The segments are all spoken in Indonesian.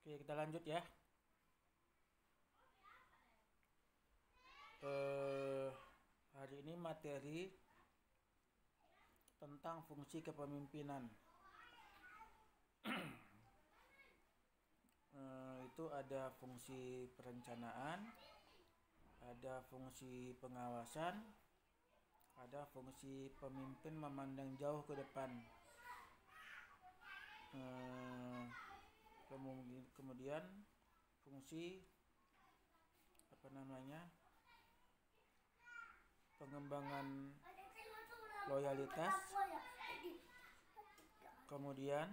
Oke, kita lanjut ya. Hari ini materi tentang fungsi kepemimpinan. Itu ada fungsi perencanaan, ada fungsi pengawasan, ada fungsi pemimpin memandang jauh ke depan. Kemudian fungsi pengembangan loyalitas. Kemudian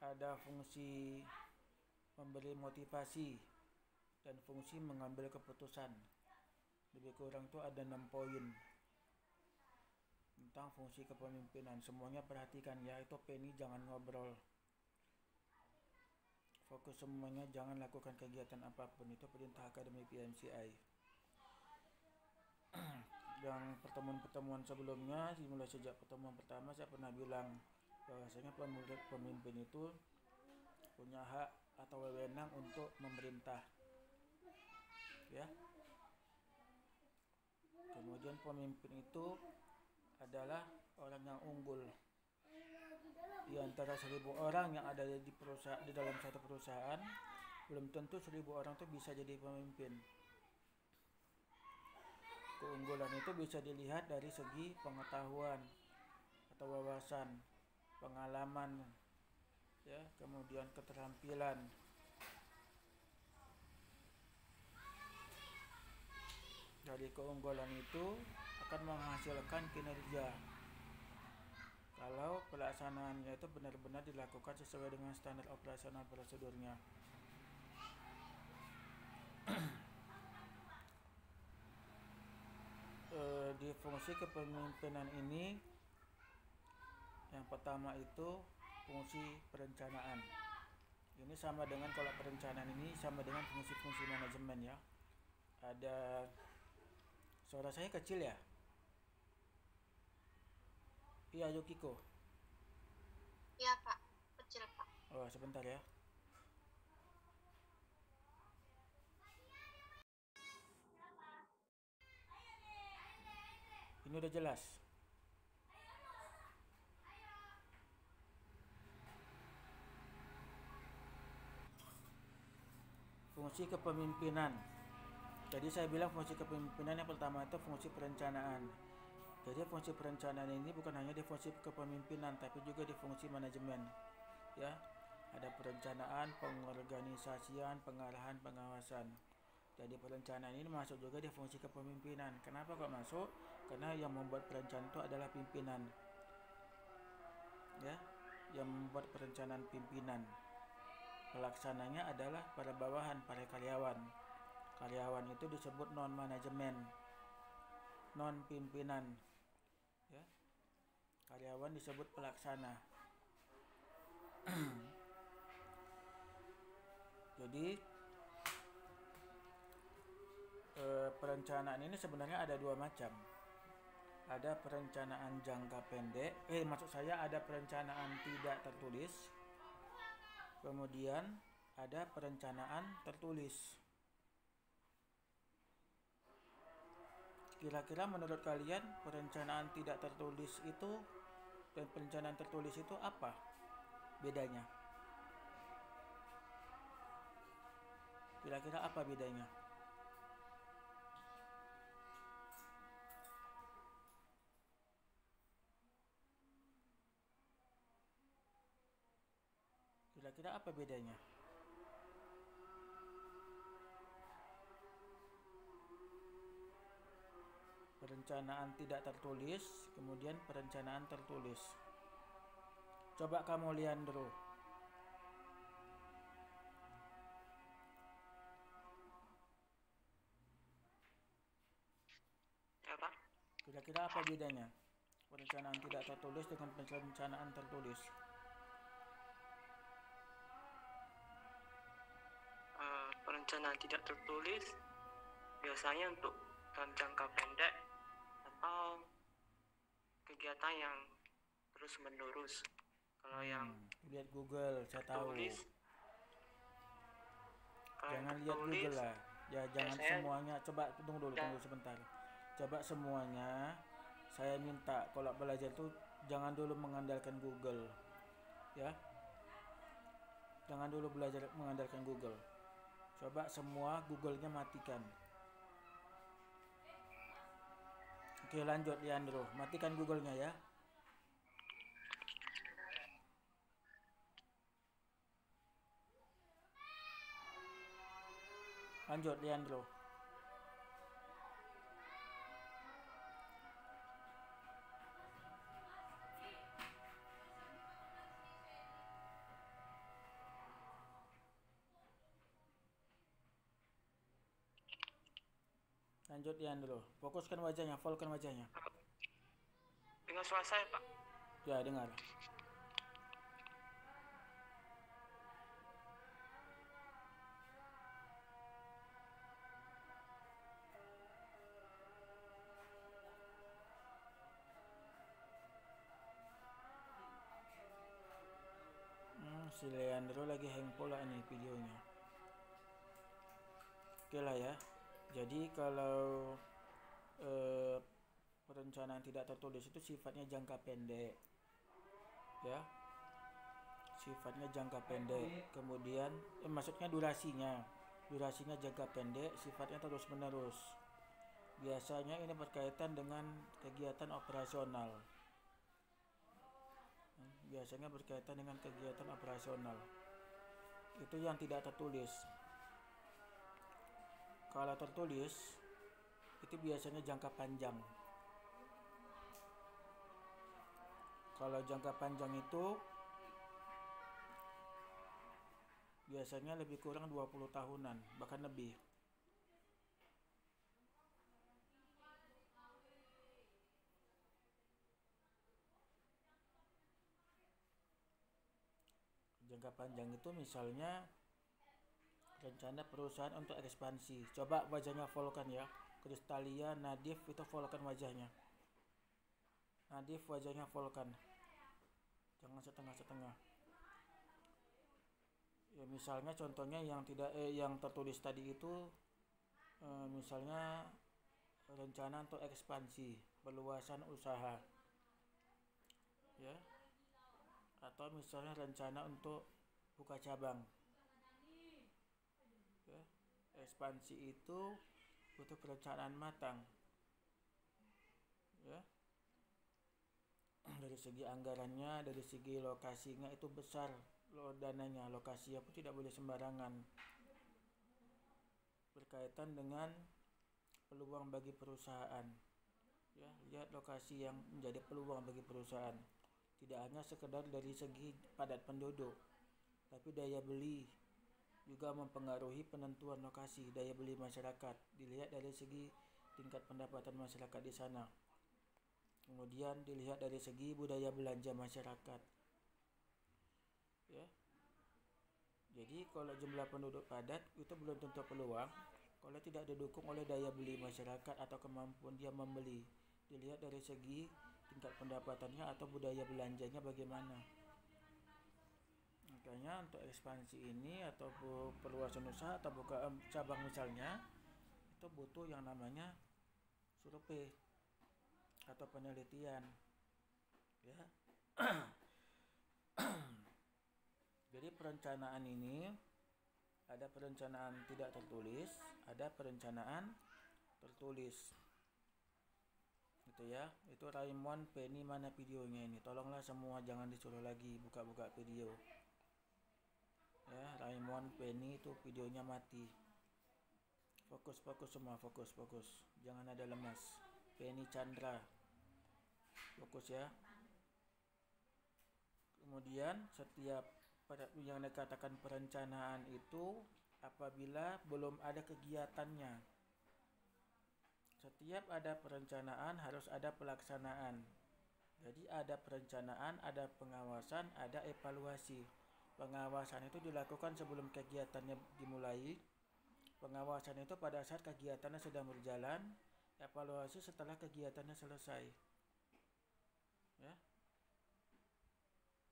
ada fungsi memberi motivasi dan fungsi mengambil keputusan. Lebih kurang itu ada 6 poin tentang fungsi kepemimpinan. Semuanya perhatikan ya, itu Penny jangan ngobrol. Fokus semuanya, jangan lakukan kegiatan apapun. Itu perintah Akademi PMCI. Yang pertemuan-pertemuan sebelumnya, dimulai sejak pertemuan pertama, saya pernah bilang bahwasanya pemimpin itu punya hak atau wewenang untuk memerintah, ya. Kemudian pemimpin itu adalah orang yang unggul. Di antara 1000 orang yang ada di dalam satu perusahaan, belum tentu 1000 orang itu bisa jadi pemimpin. Keunggulan itu bisa dilihat dari segi pengetahuan atau wawasan, pengalaman, ya, kemudian keterampilan. Dari keunggulan itu akan menghasilkan kinerja kalau pelaksanaannya itu benar-benar dilakukan sesuai dengan standar operasional prosedurnya. Di fungsi kepemimpinan ini, yang pertama itu fungsi perencanaan. Ini sama dengan, kalau perencanaan ini sama dengan fungsi-fungsi manajemen ya. Ada, suara saya kecil ya? Iya Yukiko. Iya Pak, kecil Pak. Oh sebentar ya. Ini udah jelas. Fungsi kepemimpinan. Jadi saya bilang fungsi kepemimpinan yang pertama itu fungsi perencanaan. Jadi fungsi perencanaan ini bukan hanya di fungsi kepemimpinan, tapi juga di fungsi manajemen. Ya, ada perencanaan, pengorganisasian, pengarahan, pengawasan. Jadi perencanaan ini masuk juga di fungsi kepemimpinan. Kenapa kok masuk? Karena yang membuat perencanaan itu adalah pimpinan. Ya, yang membuat perencanaan pimpinan. Pelaksananya adalah para bawahan, para karyawan. Karyawan itu disebut non manajemen, non pimpinan. Ya, karyawan disebut pelaksana. Jadi perencanaan ini sebenarnya ada 2 macam. Ada perencanaan jangka pendek, maksud saya ada perencanaan tidak tertulis. Kemudian ada perencanaan tertulis. Kira-kira menurut kalian perencanaan tidak tertulis itu dan perencanaan tertulis itu apa bedanya? Kira-kira apa bedanya? Kira-kira apa bedanya? Perencanaan tidak tertulis, kemudian perencanaan tertulis. Coba kamu Leandro. Ya Pak. Kira-kira apa bedanya perencanaan tidak tertulis dengan perencanaan tertulis? Perencanaan tidak tertulis biasanya untuk dalam jangka pendek atau kegiatan yang terus menerus. Kalau yang Lihat Google, saya tahu. tertulis Jangan lihat tertulis, Google lah. Ya jangan saya semuanya. Coba tunggu dulu sebentar. Coba semuanya. Saya minta kalau belajar tuh jangan dulu mengandalkan Google. Ya. Jangan dulu belajar mengandalkan Google. Coba semua Google-nya matikan. Oke, lanjut Leandro. Matikan Google-nya ya. Lanjut Leandro. Lanjut Leandro. Fokuskan wajahnya, follow-kan wajahnya. dengar suara saya, Pak. Ya, dengar. Si Leandro lagi hang pula nih videonya. Oke lah ya. Jadi kalau perencanaan tidak tertulis itu sifatnya jangka pendek. Ya. Sifatnya jangka pendek. Kemudian maksudnya durasinya. Durasinya jangka pendek, sifatnya terus-menerus. Biasanya ini berkaitan dengan kegiatan operasional. Biasanya berkaitan dengan kegiatan operasional. Itu yang tidak tertulis. Kalau tertulis itu biasanya jangka panjang. Kalau jangka panjang itu biasanya lebih kurang 20 tahunan, bahkan lebih. Jangka panjang itu misalnya rencana perusahaan untuk ekspansi. Coba wajahnya follow-kan ya. Kristalia, Nadif itu follow-kan wajahnya. Nadif wajahnya follow-kan. Jangan setengah-setengah. Ya misalnya contohnya yang tidak yang tertulis tadi itu misalnya rencana untuk ekspansi, perluasan usaha. Ya. Atau misalnya rencana untuk buka cabang. Ya, ekspansi itu butuh perencanaan matang. Ya. Dari segi anggarannya, dari segi lokasinya itu besar dananya, lokasinya pun tidak boleh sembarangan. Berkaitan dengan peluang bagi perusahaan. Ya, lihat lokasi yang menjadi peluang bagi perusahaan. Tidak hanya sekedar dari segi padat penduduk, tapi daya beli juga mempengaruhi penentuan lokasi. Daya beli masyarakat dilihat dari segi tingkat pendapatan masyarakat di sana. Kemudian dilihat dari segi budaya belanja masyarakat. Ya. Jadi kalau jumlah penduduk padat itu belum tentu peluang kalau tidak didukung oleh daya beli masyarakat atau kemampuan dia membeli. Dilihat dari segi tingkat pendapatannya atau budaya belanjanya bagaimana. Makanya untuk ekspansi ini atau perluasan usaha atau buka cabang misalnya itu butuh yang namanya survei atau penelitian. Ya. Jadi perencanaan ini ada perencanaan tidak tertulis, ada perencanaan tertulis. Gitu ya. Itu Raymond Penny, mana videonya ini? Tolonglah semua jangan disuruh lagi buka-buka video. Ya, Raymond Penny itu videonya mati. Fokus semua, fokus. Jangan ada lemas. Penny Chandra. Fokus ya. Kemudian setiap yang dikatakan perencanaan itu apabila belum ada kegiatannya. Setiap ada perencanaan harus ada pelaksanaan. Jadi ada perencanaan, ada pengawasan, ada evaluasi. Pengawasan itu dilakukan sebelum kegiatannya dimulai. Pengawasan itu pada saat kegiatannya sedang berjalan. Evaluasi setelah kegiatannya selesai. Ya.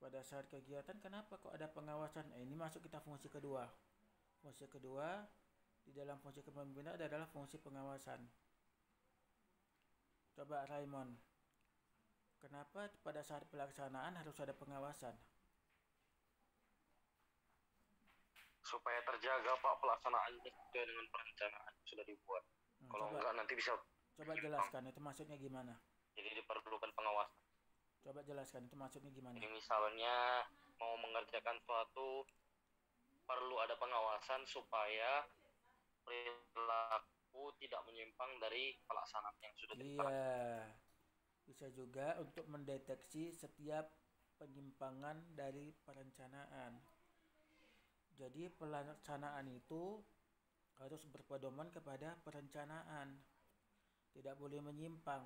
Pada saat kegiatan kenapa kok ada pengawasan? Ini masuk kita fungsi kedua. Fungsi kedua di dalam fungsi kepemimpinan adalah fungsi pengawasan. Coba Raymond, kenapa pada saat pelaksanaan harus ada pengawasan? Supaya terjaga Pak pelaksanaannya sesuai dengan perencanaan yang sudah dibuat. Kalau enggak nanti bisa. Coba jelaskan itu maksudnya gimana? Jadi diperlukan pengawasan. Coba jelaskan itu maksudnya gimana? Jadi misalnya mau mengerjakan suatu perlu ada pengawasan supaya perilaku tidak menyimpang dari pelaksanaan yang sudah ditetapkan. Iya. Bisa juga untuk mendeteksi setiap penyimpangan dari perencanaan. Jadi pelaksanaan itu harus berpedoman kepada perencanaan. Tidak boleh menyimpang.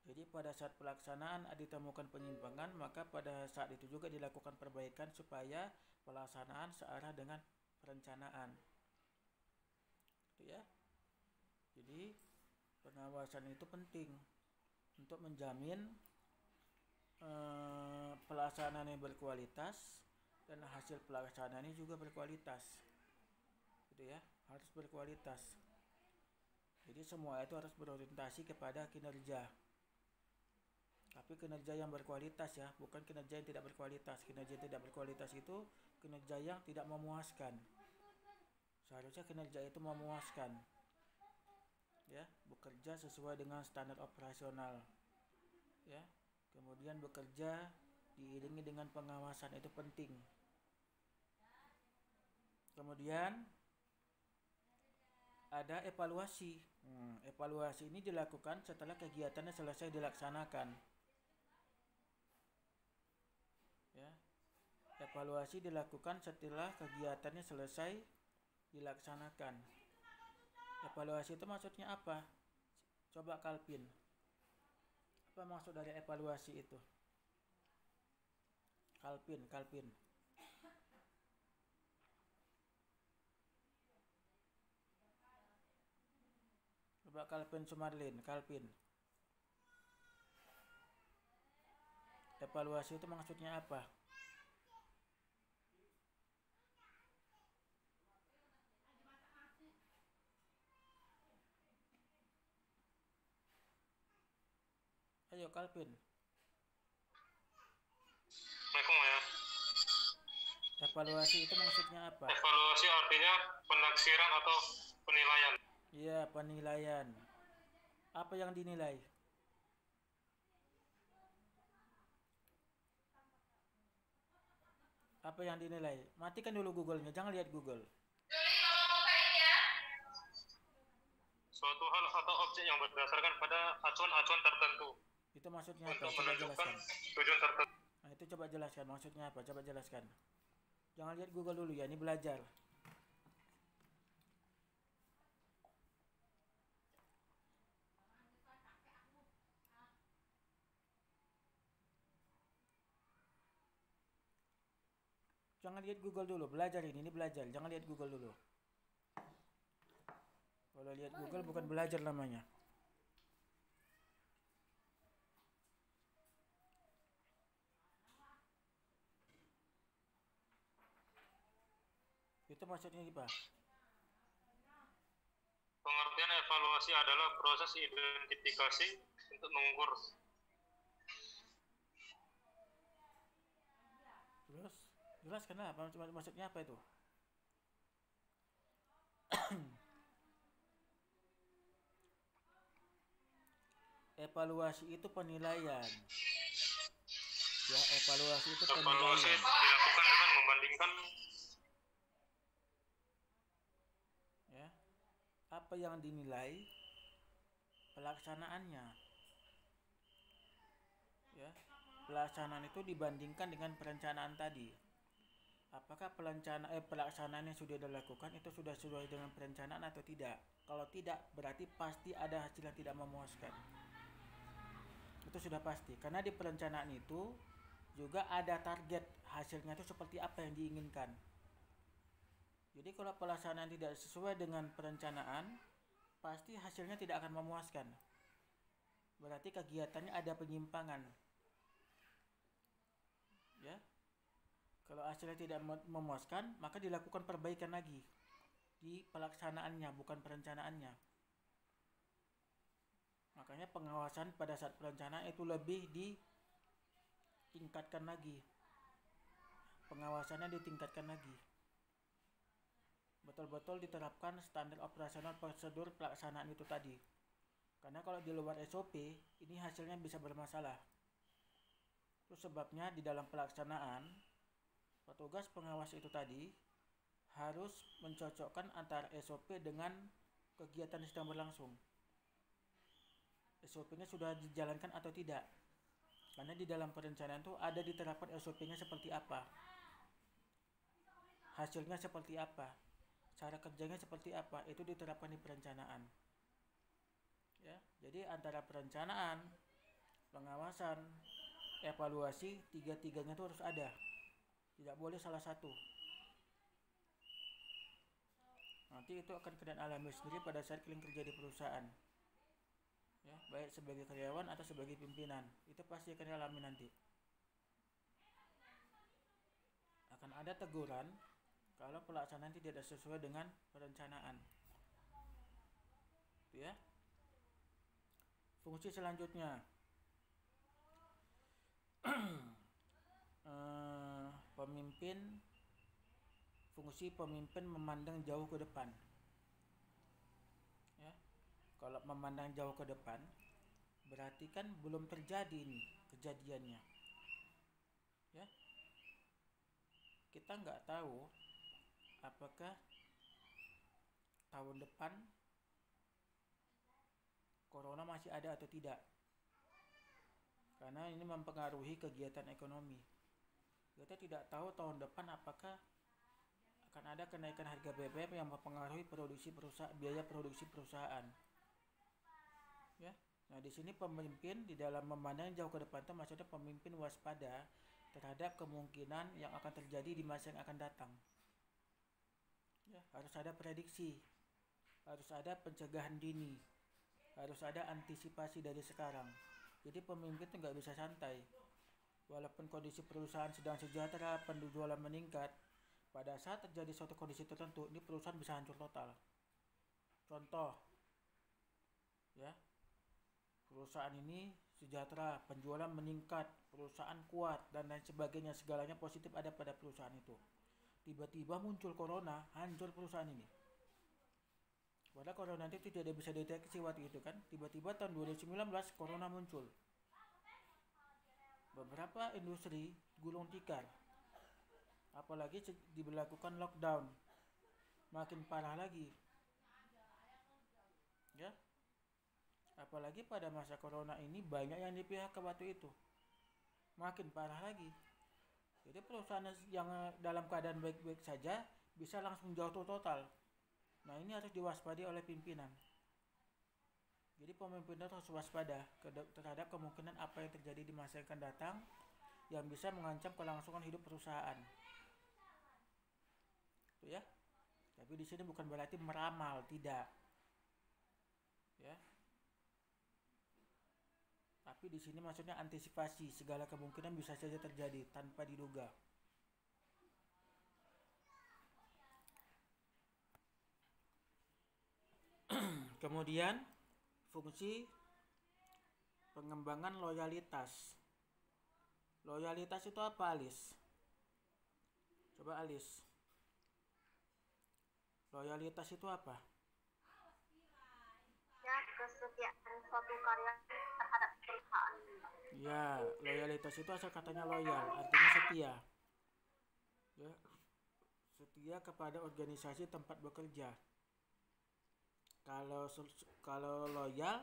Jadi pada saat pelaksanaan ditemukan penyimpangan, maka pada saat itu juga dilakukan perbaikan supaya pelaksanaan searah dengan perencanaan. Itu ya. Jadi pengawasan itu penting untuk menjamin pelaksanaan yang berkualitas dan hasil pelaksanaannya juga berkualitas. Gitu ya, harus berkualitas. Jadi semua itu harus berorientasi kepada kinerja. Tapi kinerja yang berkualitas ya, bukan kinerja yang tidak berkualitas. Kinerja yang tidak berkualitas itu kinerja yang tidak memuaskan. Seharusnya kinerja itu memuaskan. Ya, bekerja sesuai dengan standar operasional. Ya, kemudian bekerja diiringi dengan pengawasan, itu penting. Kemudian ada evaluasi. Evaluasi ini dilakukan setelah kegiatannya selesai dilaksanakan. Ya, evaluasi dilakukan setelah kegiatannya selesai dilaksanakan. Evaluasi itu maksudnya apa? Coba Kalpin. Apa maksud dari evaluasi itu? Kalpin. Coba Kalpin Sumarlin, Kalpin. Evaluasi itu maksudnya apa? Ayo Kalpin. Assalamualaikum ya. Evaluasi itu maksudnya apa? Evaluasi artinya penaksiran atau penilaian. Iya, penilaian. Apa yang dinilai? Apa yang dinilai? Matikan dulu Google-nya, jangan lihat Google. Suatu hal atau objek yang berdasarkan pada acuan-acuan tertentu. Itu maksudnya apa? Untuk Coba menentukan jelaskan. tujuan tertentu. Nah, itu coba jelaskan maksudnya apa? Coba jelaskan. Jangan lihat Google dulu ya, ini belajar. Jangan lihat Google dulu, belajar ini belajar. Jangan lihat Google dulu. Kalau lihat Google bukan belajar namanya. Itu maksudnya apa? Pengertian evaluasi adalah proses identifikasi untuk mengukur. Terus jelaskan apa maksudnya apa itu? Evaluasi itu penilaian. Ya, evaluasi itu penilaian. Evaluasi dilakukan dengan membandingkan Ya, apa yang dinilai pelaksanaannya. Ya, pelaksanaan itu dibandingkan dengan perencanaan tadi. Apakah pelaksanaan yang sudah dilakukan itu sudah sesuai dengan perencanaan atau tidak? Kalau tidak, berarti pasti ada hasil yang tidak memuaskan. Itu sudah pasti, karena di perencanaan itu juga ada target hasilnya itu seperti apa yang diinginkan. Jadi kalau pelaksanaan tidak sesuai dengan perencanaan, pasti hasilnya tidak akan memuaskan. Berarti kegiatannya ada penyimpangan. Ya. Kalau hasilnya tidak memuaskan, maka dilakukan perbaikan lagi di pelaksanaannya, bukan perencanaannya. Makanya pengawasan pada saat perencanaan itu lebih ditingkatkan lagi. Pengawasannya ditingkatkan lagi. Betul-betul diterapkan standar operasional prosedur pelaksanaan itu tadi. Karena kalau di luar SOP, ini hasilnya bisa bermasalah. Itu sebabnya di dalam pelaksanaan, petugas pengawas itu tadi harus mencocokkan antara SOP dengan kegiatan yang sedang berlangsung. SOP-nya sudah dijalankan atau tidak. Karena di dalam perencanaan itu ada diterapkan SOP-nya seperti apa. Hasilnya seperti apa. Cara kerjanya seperti apa. Itu diterapkan di perencanaan. Ya, jadi antara perencanaan, pengawasan, evaluasi, tiga-tiganya itu harus ada. Tidak boleh salah satu. Nanti itu akan kalian alami sendiri pada saat kalian kerja di perusahaan. Ya, baik sebagai karyawan atau sebagai pimpinan. Itu pasti akan alami nanti. Akan ada teguran kalau pelaksanaan tidak sesuai dengan perencanaan. Itu ya. Fungsi selanjutnya. Fungsi pemimpin memandang jauh ke depan. Ya. Kalau memandang jauh ke depan, berarti kan belum terjadi ini kejadiannya. Ya. Kita nggak tahu apakah tahun depan corona masih ada atau tidak. Karena ini mempengaruhi kegiatan ekonomi. Kita tidak tahu tahun depan apakah akan ada kenaikan harga BBM yang mempengaruhi biaya produksi perusahaan. Ya. Nah, di sini pemimpin di dalam memandang jauh ke depan itu maksudnya pemimpin waspada terhadap kemungkinan yang akan terjadi di masa yang akan datang. Ya, harus ada prediksi, harus ada pencegahan dini, harus ada antisipasi dari sekarang. Jadi pemimpin itu nggak bisa santai. Walaupun kondisi perusahaan sedang sejahtera, penjualan meningkat, pada saat terjadi suatu kondisi tertentu, ini perusahaan bisa hancur total. Contoh, ya, perusahaan ini sejahtera, penjualan meningkat, perusahaan kuat, dan lain sebagainya, segalanya positif ada pada perusahaan itu. Tiba-tiba muncul corona, hancur perusahaan ini. Padahal corona itu tidak bisa deteksi waktu itu kan. Tiba-tiba tahun 2019 corona muncul. Beberapa industri gulung tikar. Apalagi diberlakukan lockdown. Makin parah lagi. Ya. Apalagi pada masa corona ini banyak yang di PHK waktu itu. Makin parah lagi. Jadi perusahaan yang dalam keadaan baik-baik saja bisa langsung jatuh total. Nah, ini harus diwaspadai oleh pimpinan. Jadi pemimpin harus waspada terhadap kemungkinan apa yang terjadi di masa yang akan datang yang bisa mengancam kelangsungan hidup perusahaan. Itu ya. Tapi di sini bukan berarti meramal, tidak. Ya. Tapi di sini maksudnya antisipasi segala kemungkinan bisa saja terjadi tanpa diduga. Kemudian fungsi pengembangan loyalitas. Loyalitas itu apa, Alis? Coba Alis. Loyalitas itu apa? Ya, kesetiaan suatu karya terhadap perusahaan. Ya, loyalitas itu asal katanya loyal, artinya setia. Ya, setia kepada organisasi tempat bekerja. Kalau loyal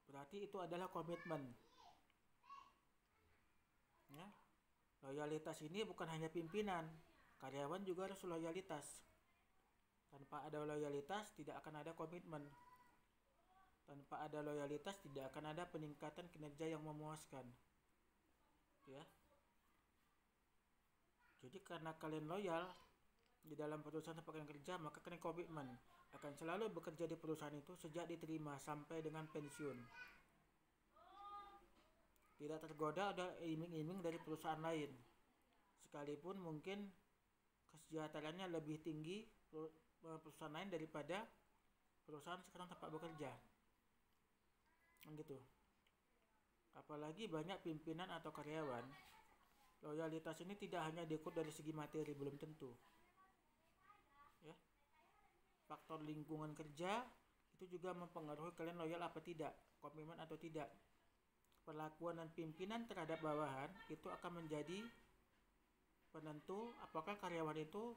berarti itu adalah komitmen. Ya. Loyalitas ini bukan hanya pimpinan, karyawan juga harus loyalitas. Tanpa ada loyalitas tidak akan ada komitmen. Tanpa ada loyalitas tidak akan ada peningkatan kinerja yang memuaskan. Ya. Jadi karena kalian loyal di dalam perusahaan tempat kalian kerja, maka kalian komitmen akan selalu bekerja di perusahaan itu sejak diterima sampai dengan pensiun. Tidak tergoda ada iming-iming dari perusahaan lain. sekalipun mungkin kesejahteraannya lebih tinggi perusahaan lain daripada perusahaan sekarang tempat bekerja, kan gitu. Apalagi banyak pimpinan atau karyawan, loyalitas ini tidak hanya diukur dari segi materi, belum tentu ya. Faktor lingkungan kerja itu juga mempengaruhi kalian loyal apa tidak, komitmen atau tidak. Perlakuan dan pimpinan terhadap bawahan itu akan menjadi penentu apakah karyawan itu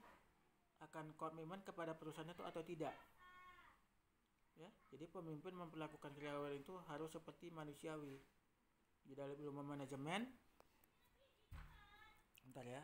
akan komitmen kepada perusahaan itu atau tidak ya. Jadi pemimpin memperlakukan karyawan itu harus seperti manusiawi. Di dalam ilmu manajemen, bentar ya.